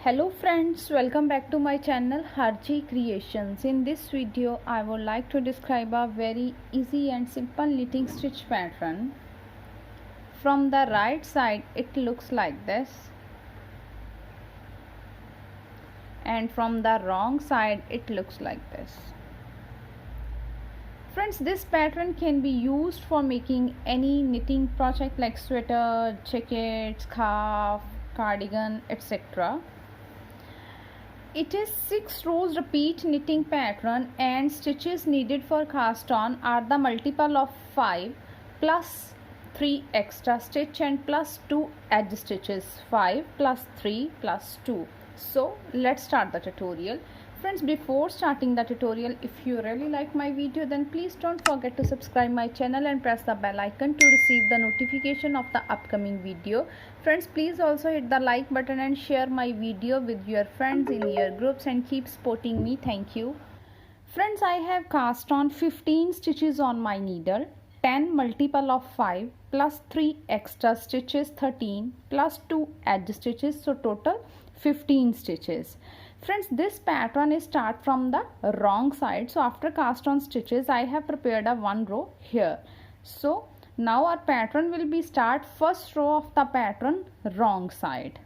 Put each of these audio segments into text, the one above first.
Hello friends, welcome back to my channel Harji Creations. In this video I would like to describe a very easy and simple knitting stitch pattern. From the right side it looks like this, and from the wrong side it looks like this. Friends, this pattern can be used for making any knitting project like sweater, jacket, scarf, cardigan, etc. It is 6 rows repeat knitting pattern, and stitches needed for cast on are the multiple of 5 plus 3 extra stitch and plus 2 edge stitches. 5 plus 3 plus 2. So let's start the tutorial. Friends, before starting the tutorial, if you really like my video, then please don't forget to subscribe my channel and press the bell icon to receive the notification of the upcoming video. Friends, please also hit the like button and share my video with your friends in your groups and keep supporting me. Thank you. Friends, I have cast on 15 stitches on my needle. 10 multiple of 5 plus 3 extra stitches 13 plus 2 edge stitches, so total 15 stitches. Friends, this pattern is start from the wrong side, so after cast on stitches I have prepared a one row here. So now our pattern will be start first row of the pattern wrong side.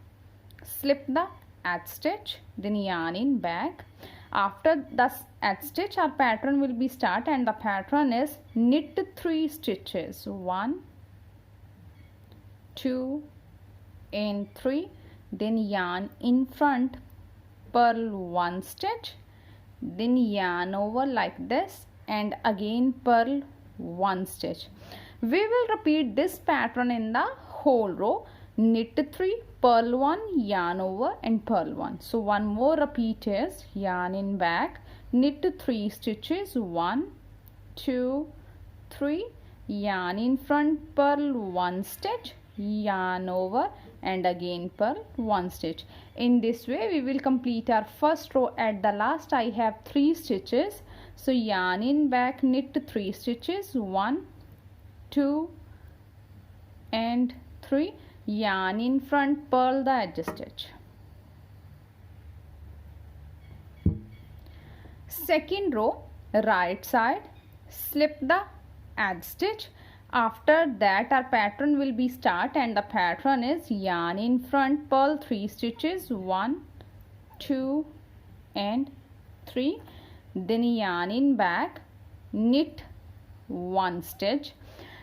Slip the edge stitch, then yarn in back. After the edge stitch our pattern will be start, and the pattern is knit 3 stitches, 1 2 and 3, then yarn in front, purl 1 stitch, then yarn over like this and again purl 1 stitch. We will repeat this pattern in the whole row. Knit 3, purl 1, yarn over and purl 1. So one more repeat is yarn in back, knit 3 stitches, 1 2 3, yarn in front, purl 1 stitch, yarn over and again purl 1 stitch. In this way we will complete our first row. At the last I have 3 stitches, so yarn in back, knit 3 stitches, 1 2 and 3, yarn in front, purl the edge stitch. Second row, right side, slip the edge stitch. After that our pattern will be start, and the pattern is yarn in front, purl 3 stitches, 1 2 and 3, then yarn in back, knit 1 stitch.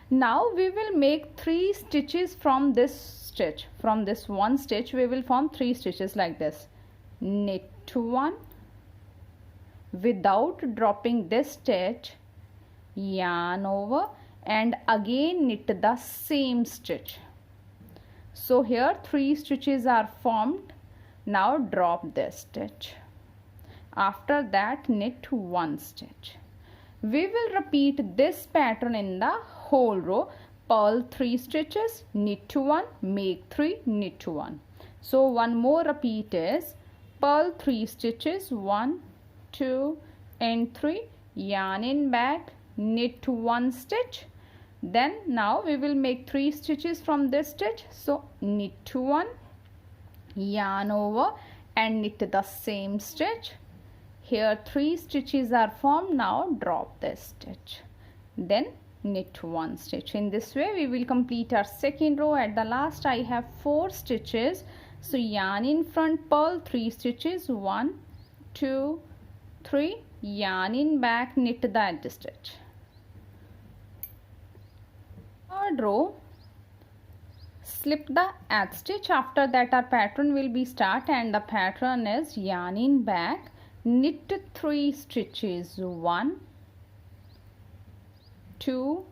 Now we will make 3 stitches from this stitch. From this 1 stitch we will form 3 stitches like this. Knit 1 without dropping this stitch, yarn over and again knit the same stitch. So here 3 stitches are formed. Now drop this stitch. After that knit 1 stitch. We will repeat this pattern in the whole row. Purl 3 stitches, knit 1, make 3, knit 1. So one more repeat is purl 3 stitches, 1 2 and 3, yarn in back, knit 1 stitch. Then now we will make 3 stitches from this stitch, so knit 1, yarn over and knit the same stitch. Here 3 stitches are formed. Now drop this stitch, then knit 1 stitch. In this way we will complete our second row. At the last I have 4 stitches, so yarn in front, purl 3 stitches, 1 2 3, yarn in back, knit the edge stitch. Third row, slip the edge stitch. After that our pattern will be start, and the pattern is yarn in back, knit 3 stitches, 1 2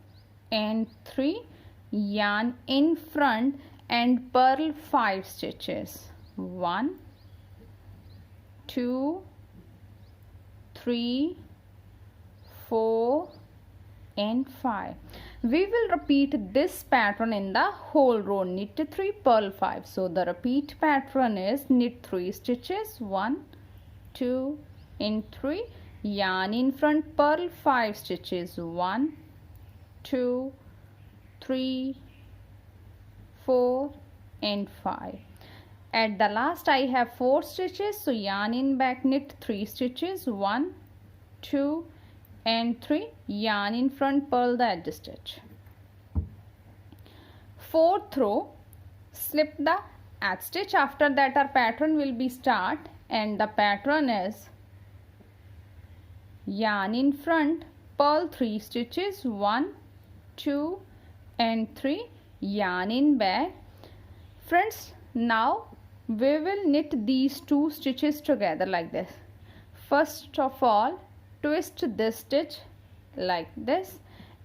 and 3, yarn in front and purl 5 stitches, 1 2 3 4 and 5. We will repeat this pattern in the whole row. Knit 3, purl 5. So the repeat pattern is knit 3 stitches, 1 2 and 3, yarn in front, purl 5 stitches, 1 2 3 4 and 5. At the last I have 4 stitches, so yarn in back, knit 3 stitches, 1 2 and 3, yarn in front, purl the edge stitch. 4th row, slip the edge stitch. After that our pattern will be start, and the pattern is yarn in front, purl 3 stitches, 1 2 and 3, yarn in back. Friends, now we will knit these 2 stitches together like this. First of all, twist this stitch like this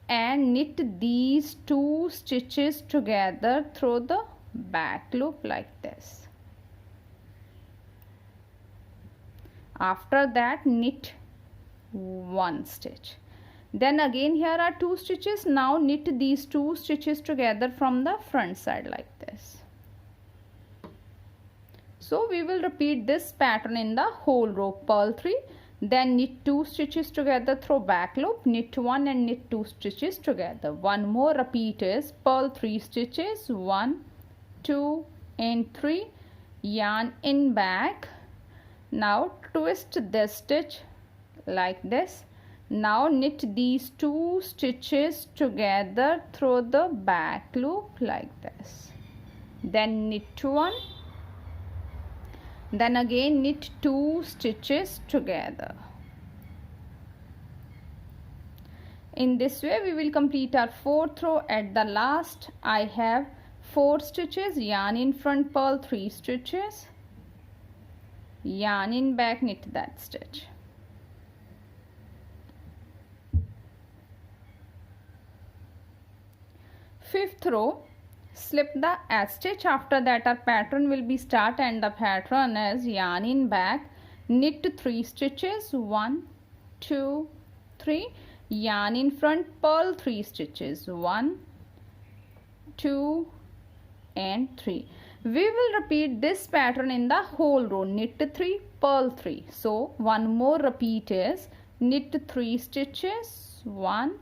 and knit these 2 stitches together through the back loop like this. After that, knit 1 stitch. Then again here are 2 stitches. Now knit these 2 stitches together from the front side like this. So we will repeat this pattern in the whole row. Purl 3, then knit 2 stitches together through back loop, knit 1 and knit 2 stitches together. One more repeat is purl 3 stitches, 1 2 and 3, yarn in back. Now twist this stitch like this. Now knit these 2 stitches together through the back loop like this. Then knit 1. Then again knit 2 stitches together. In this way we will complete our 4th row. At the last I have 4 stitches, yarn in front, purl 3 stitches, yarn in back, knit that stitch. Fifth row, slip the edge stitch. After that our pattern will be start, and the pattern is yarn in back, knit 3 stitches, 1 2 3, yarn in front, purl 3 stitches, 1 2 and 3. We will repeat this pattern in the whole row. Knit 3, purl 3. So one more repeat is knit 3 stitches, 1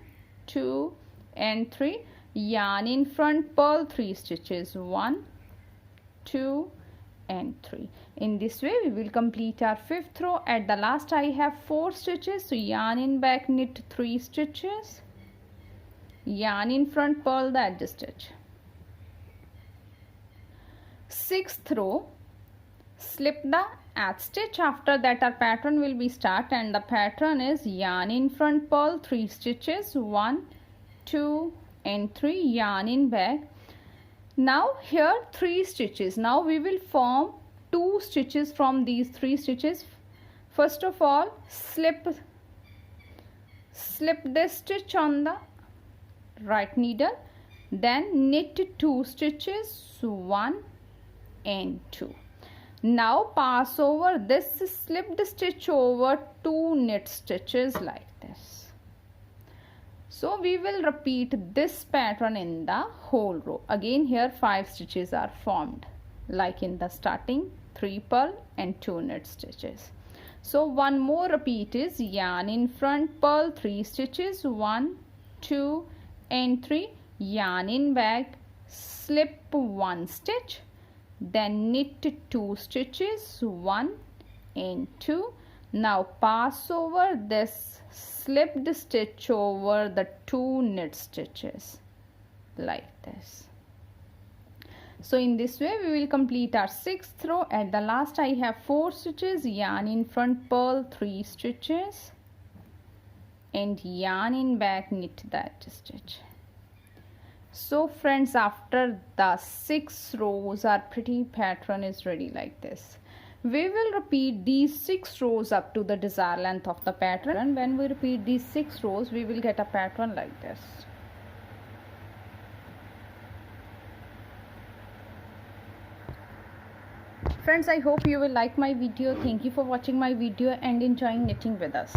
2 and 3, yarn in front, purl 3 stitches, 1 2 and 3. In this way we will complete our 5th row. At the last I have 4 stitches, so yarn in back, knit 3 stitches, yarn in front, purl the edge stitch. 6th row, slip the edge stitch. After that our pattern will be start, and the pattern is yarn in front, purl 3 stitches, 1 2 and 3, yarn in back. Now here 3 stitches. Now we will form 2 stitches from these 3 stitches. First of all, slip this stitch on the right needle, then knit 2 stitches, 1 and 2. Now pass over this slipped stitch over 2 knit stitches like this. So we will repeat this pattern in the whole row. Again here 5 stitches are formed like in the starting, 3 purl and 2 knit stitches. So one more repeat is yarn in front, purl 3 stitches, 1 2 and 3, yarn in back, slip 1 stitch, then knit 2 stitches, 1 and 2. Now pass over this slipped stitch over the 2 knit stitches like this. So in this way we will complete our 6th row. At the last I have 4 stitches, yarn in front, purl 3 stitches and yarn in back, knit that stitch. So friends, after the 6 rows our pretty pattern is ready like this. We will repeat these 6 rows up to the desired length of the pattern. When we repeat these 6 rows we will get a pattern like this. Friends, I hope you will like my video. Thank you for watching my video and enjoying knitting with us.